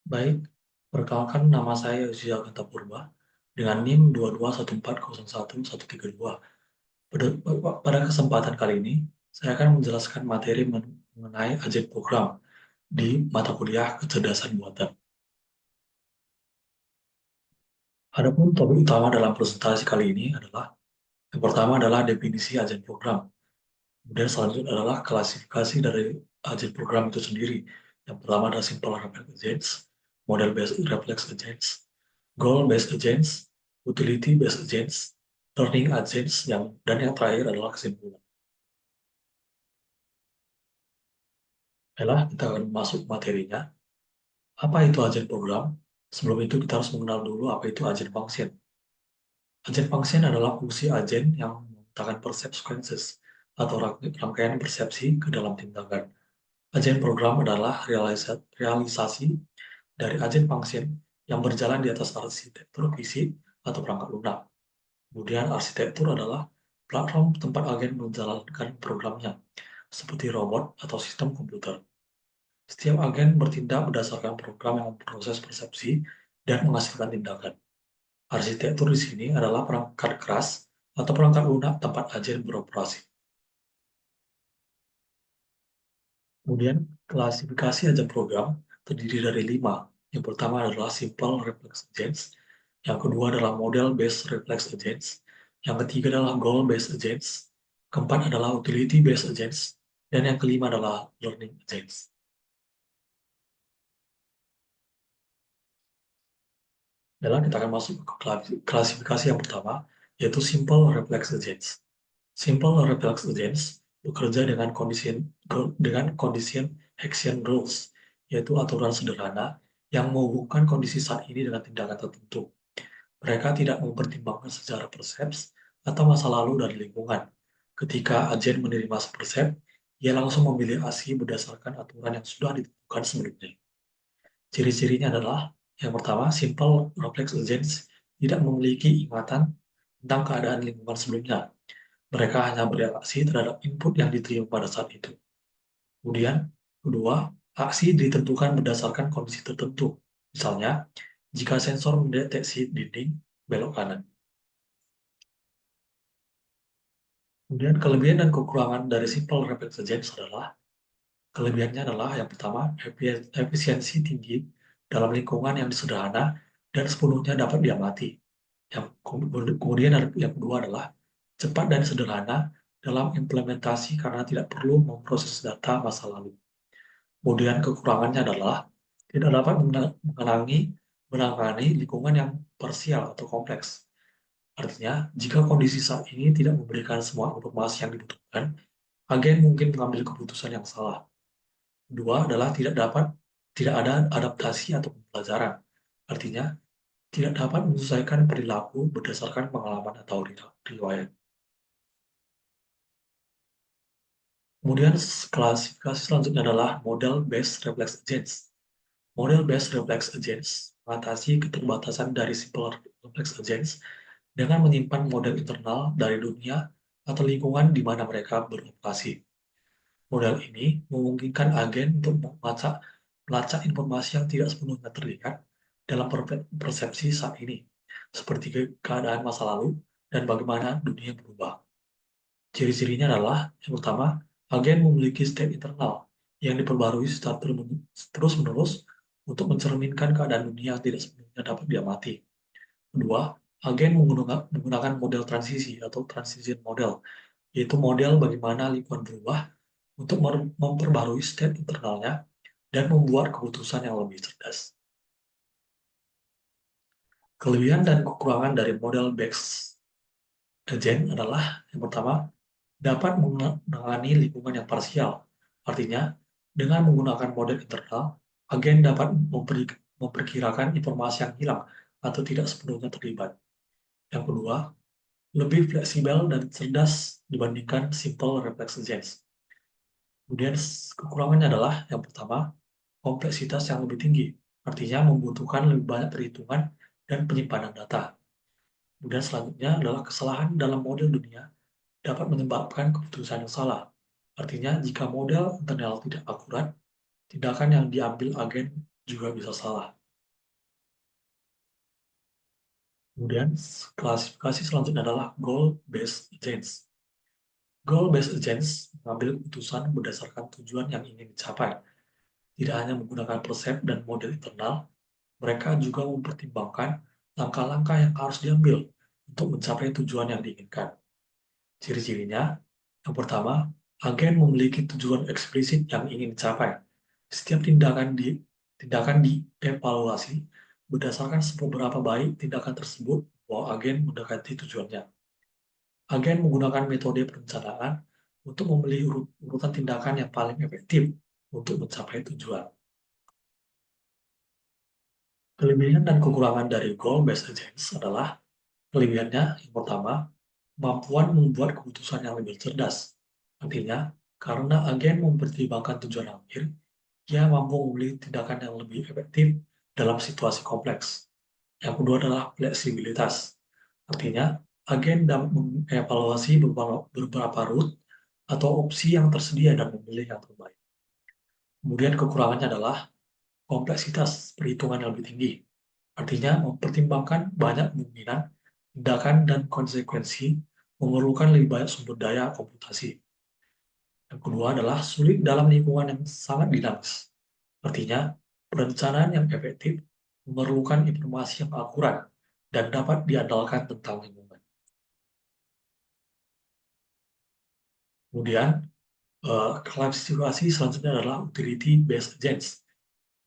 Baik, perkenalkan nama saya Yosya Ganta Purba dengan NIM 221401132. Pada kesempatan kali ini, saya akan menjelaskan materi mengenai agen program di mata kuliah kecerdasan buatan. Adapun topik utama dalam presentasi kali ini adalah yang pertama adalah definisi agen program. Kemudian selanjutnya adalah klasifikasi dari agen program itu sendiri. Yang pertama adalah simple reflex agents, model based reflex agents, goal-based agents, utility-based agents, learning agents, dan yang terakhir adalah kesimpulan. Baiklah, kita akan masuk materinya. Apa itu agen program? Sebelum itu kita harus mengenal dulu apa itu agen function. Agen function adalah fungsi agen yang menciptakan percept sequences atau rangkaian persepsi ke dalam tindakan. Agen program adalah realisasi dari agen function yang berjalan di atas arsitektur fisik atau perangkat lunak. Kemudian arsitektur adalah platform tempat agen menjalankan programnya, seperti robot atau sistem komputer. Setiap agen bertindak berdasarkan program yang memproses persepsi dan menghasilkan tindakan. Arsitektur di sini adalah perangkat keras atau perangkat lunak tempat agen beroperasi. Kemudian, klasifikasi agen program terdiri dari 5. Yang pertama adalah simple reflex agents, yang kedua adalah model based reflex agents, yang ketiga adalah goal based agents, keempat adalah utility based agents, dan yang kelima adalah learning agents. Dalam kita akan masuk ke klasifikasi yang pertama, yaitu simple reflex agents. Simple reflex agents bekerja dengan kondisi action rules, yaitu aturan sederhana yang menghubungkan kondisi saat ini dengan tindakan tertentu. Mereka tidak mempertimbangkan secara persepsi atau masa lalu dari lingkungan. Ketika agen menerima persep, ia langsung memilih aksi berdasarkan aturan yang sudah ditentukan sebelumnya. Ciri-cirinya adalah, yang pertama, simple reflex agents tidak memiliki ingatan tentang keadaan lingkungan sebelumnya. Mereka hanya bereaksi terhadap input yang diterima pada saat itu. Kemudian, kedua, aksi ditentukan berdasarkan kondisi tertentu. Misalnya, jika sensor mendeteksi dinding belok kanan. Kemudian, kelebihan dan kekurangan dari simple reflex agents adalah, kelebihannya adalah yang pertama, efisiensi tinggi dalam lingkungan yang sederhana dan sepenuhnya dapat diamati. Kemudian yang kedua adalah cepat dan sederhana dalam implementasi karena tidak perlu memproses data masa lalu. Kemudian kekurangannya adalah tidak dapat menangani lingkungan yang parsial atau kompleks. Artinya, jika kondisi saat ini tidak memberikan semua informasi yang dibutuhkan, agen mungkin mengambil keputusan yang salah. Kedua adalah tidak ada adaptasi atau pembelajaran. Artinya, tidak dapat menyesuaikan perilaku berdasarkan pengalaman atau riwayat. Kemudian klasifikasi selanjutnya adalah model based reflex agents. Model based reflex agents mengatasi keterbatasan dari simple reflex agents dengan menyimpan model internal dari dunia atau lingkungan di mana mereka beroperasi. Model ini memungkinkan agen untuk melacak informasi yang tidak sepenuhnya terlihat dalam persepsi saat ini, seperti keadaan masa lalu dan bagaimana dunia berubah. Ciri-cirinya adalah, yang pertama, agen memiliki state internal yang diperbarui secara terus-menerus untuk mencerminkan keadaan dunia yang tidak sepenuhnya dapat diamati. Kedua, agen menggunakan model transisi atau transition model, yaitu model bagaimana lingkungan berubah untuk memperbarui state internalnya dan membuat keputusan yang lebih cerdas. Kelebihan dan kekurangan dari model based agent adalah, yang pertama, dapat menangani lingkungan yang parsial. Artinya, dengan menggunakan model internal, agen dapat memperkirakan informasi yang hilang atau tidak sepenuhnya terlibat. Yang kedua, lebih fleksibel dan cerdas dibandingkan simple reflex agents. Kemudian kekurangannya adalah, yang pertama, kompleksitas yang lebih tinggi. Artinya membutuhkan lebih banyak perhitungan dan penyimpanan data. Kemudian selanjutnya adalah kesalahan dalam model dunia dapat menyebabkan keputusan yang salah. Artinya, jika model internal tidak akurat, tindakan yang diambil agen juga bisa salah. Kemudian klasifikasi selanjutnya adalah goal-based agents. Goal-based agents mengambil keputusan berdasarkan tujuan yang ingin dicapai. Tidak hanya menggunakan resep dan model internal, mereka juga mempertimbangkan langkah-langkah yang harus diambil untuk mencapai tujuan yang diinginkan. Ciri-cirinya, yang pertama, agen memiliki tujuan eksplisit yang ingin dicapai. Setiap tindakan dievaluasi berdasarkan seberapa baik tindakan tersebut bahwa agen mendekati tujuannya. Agen menggunakan metode perencanaan untuk memilih urutan tindakan yang paling efektif untuk mencapai tujuan. Kelebihan dan kekurangan dari goal-based agents adalah kelebihannya yang pertama, kemampuan membuat keputusan yang lebih cerdas. Artinya, karena agen mempertimbangkan tujuan akhir, ia mampu memilih tindakan yang lebih efektif dalam situasi kompleks. Yang kedua adalah fleksibilitas. Artinya, agen dapat mengevaluasi beberapa route atau opsi yang tersedia dan memilih yang terbaik. Kemudian kekurangannya adalah kompleksitas perhitungan yang lebih tinggi. Artinya, mempertimbangkan banyak kemungkinan, tindakan, dan konsekuensi memerlukan lebih banyak sumber daya komputasi. Yang kedua adalah sulit dalam lingkungan yang sangat dinamis. Artinya, perencanaan yang efektif memerlukan informasi yang akurat dan dapat diandalkan tentang lingkungan. Kemudian, klasifikasi selanjutnya adalah utility-based agents.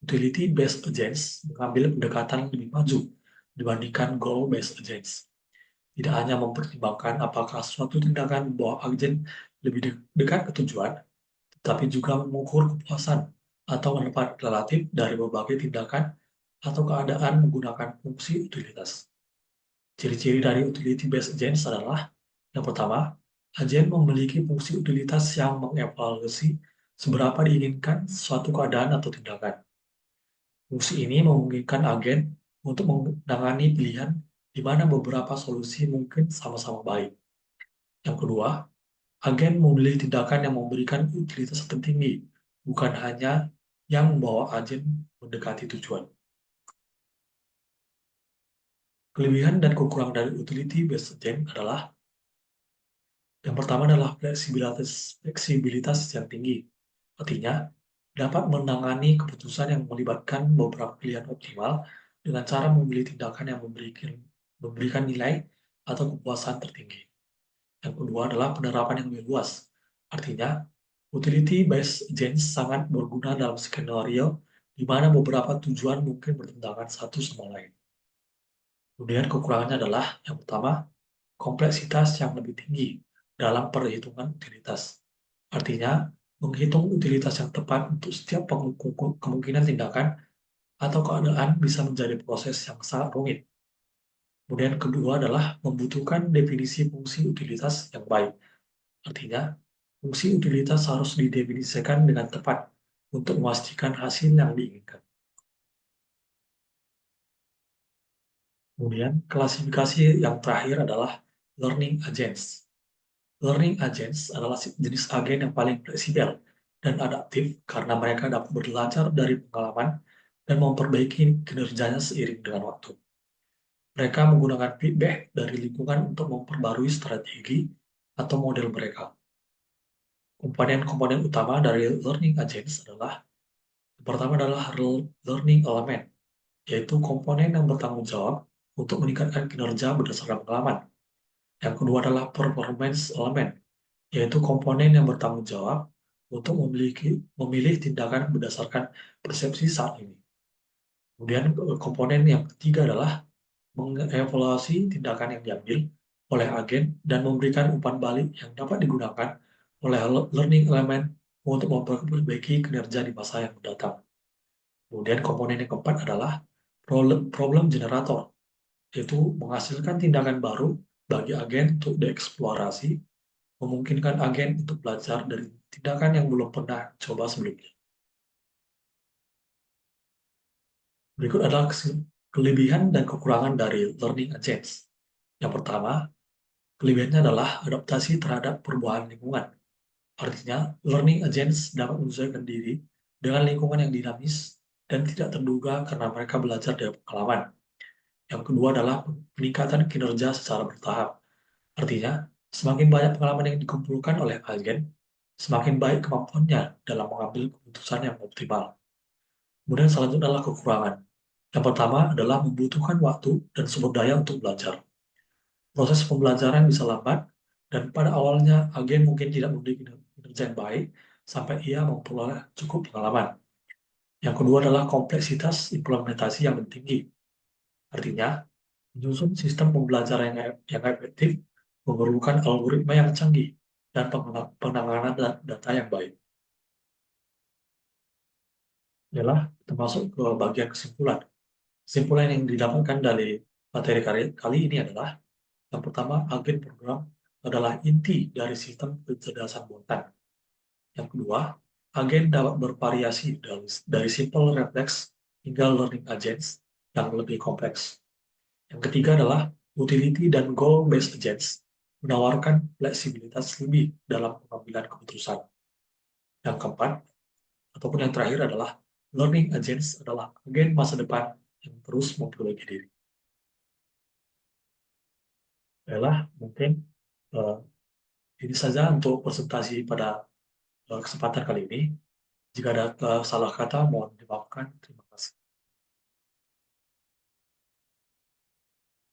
Utility-based agents mengambil pendekatan lebih maju dibandingkan goal-based agents. Tidak hanya mempertimbangkan apakah suatu tindakan membawa agen lebih dekat ke tujuan, tetapi juga mengukur kepuasan atau manfaat relatif dari berbagai tindakan atau keadaan menggunakan fungsi utilitas. Ciri-ciri dari utility-based agents adalah yang pertama, agen memiliki fungsi utilitas yang mengevaluasi seberapa diinginkan suatu keadaan atau tindakan. Fungsi ini memungkinkan agen untuk menangani pilihan di mana beberapa solusi mungkin sama-sama baik. Yang kedua, agen memilih tindakan yang memberikan utilitas tertinggi, bukan hanya yang membawa agen mendekati tujuan. Kelebihan dan kekurangan dari utility-based agent adalah yang pertama adalah fleksibilitas yang tinggi. Artinya, dapat menangani keputusan yang melibatkan beberapa pilihan optimal dengan cara memilih tindakan yang memberikan nilai atau kepuasan tertinggi. Yang kedua adalah penerapan yang lebih luas. Artinya, utility-based agents sangat berguna dalam skenario di mana beberapa tujuan mungkin bertentangan satu sama lain. Kemudian kekurangannya adalah yang pertama, kompleksitas yang lebih tinggi dalam perhitungan utilitas. Artinya, menghitung utilitas yang tepat untuk setiap kemungkinan tindakan atau keadaan bisa menjadi proses yang sangat rumit. Kemudian kedua adalah membutuhkan definisi fungsi utilitas yang baik. Artinya, fungsi utilitas harus didefinisikan dengan tepat untuk memastikan hasil yang diinginkan. Kemudian, klasifikasi yang terakhir adalah learning agents. Learning agents adalah jenis agen yang paling fleksibel dan adaptif karena mereka dapat belajar dari pengalaman dan memperbaiki kinerjanya seiring dengan waktu. Mereka menggunakan feedback dari lingkungan untuk memperbarui strategi atau model mereka. Komponen-komponen utama dari learning agents adalah yang pertama adalah learning element, yaitu komponen yang bertanggung jawab untuk meningkatkan kinerja berdasarkan pengalaman. Yang kedua adalah performance element, yaitu komponen yang bertanggung jawab untuk memilih tindakan berdasarkan persepsi saat ini. Kemudian komponen yang ketiga adalah mengevaluasi tindakan yang diambil oleh agen dan memberikan umpan balik yang dapat digunakan oleh learning element untuk memperbaiki kinerja di masa yang mendatang. Kemudian komponen yang keempat adalah problem generator, yaitu menghasilkan tindakan baru bagi agen untuk dieksplorasi, memungkinkan agen untuk belajar dari tindakan yang belum pernah coba sebelumnya. Berikut adalah kelebihan dan kekurangan dari learning agents. Yang pertama, kelebihannya adalah adaptasi terhadap perubahan lingkungan. Artinya, learning agents dapat menyesuaikan diri dengan lingkungan yang dinamis dan tidak terduga karena mereka belajar dari pengalaman. Yang kedua adalah peningkatan kinerja secara bertahap. Artinya, semakin banyak pengalaman yang dikumpulkan oleh agen, semakin baik kemampuannya dalam mengambil keputusan yang optimal. Kemudian selanjutnya adalah kekurangan. Yang pertama adalah membutuhkan waktu dan sumber daya untuk belajar. Proses pembelajaran bisa lambat, dan pada awalnya agen mungkin tidak memiliki kinerja yang baik sampai ia memperoleh cukup pengalaman. Yang kedua adalah kompleksitas implementasi yang tinggi. Artinya, menyusun sistem pembelajaran yang efektif memerlukan algoritma yang canggih dan penanganan data yang baik. Adalah termasuk ke bagian kesimpulan. Kesimpulan yang didapatkan dari materi kali ini adalah yang pertama, agen program adalah inti dari sistem kecerdasan buatan. Yang kedua, agen dapat bervariasi dari simple reflex hingga learning agents yang lebih kompleks. Yang ketiga adalah utility dan goal-based agents menawarkan fleksibilitas lebih dalam pengambilan keputusan. Yang keempat, ataupun yang terakhir adalah learning agents adalah agen masa depan yang terus memperbaiki diri. Adalah mungkin uh, ini saja untuk presentasi pada kesempatan kali ini. Jika ada salah kata, mohon dimaafkan. Terima kasih.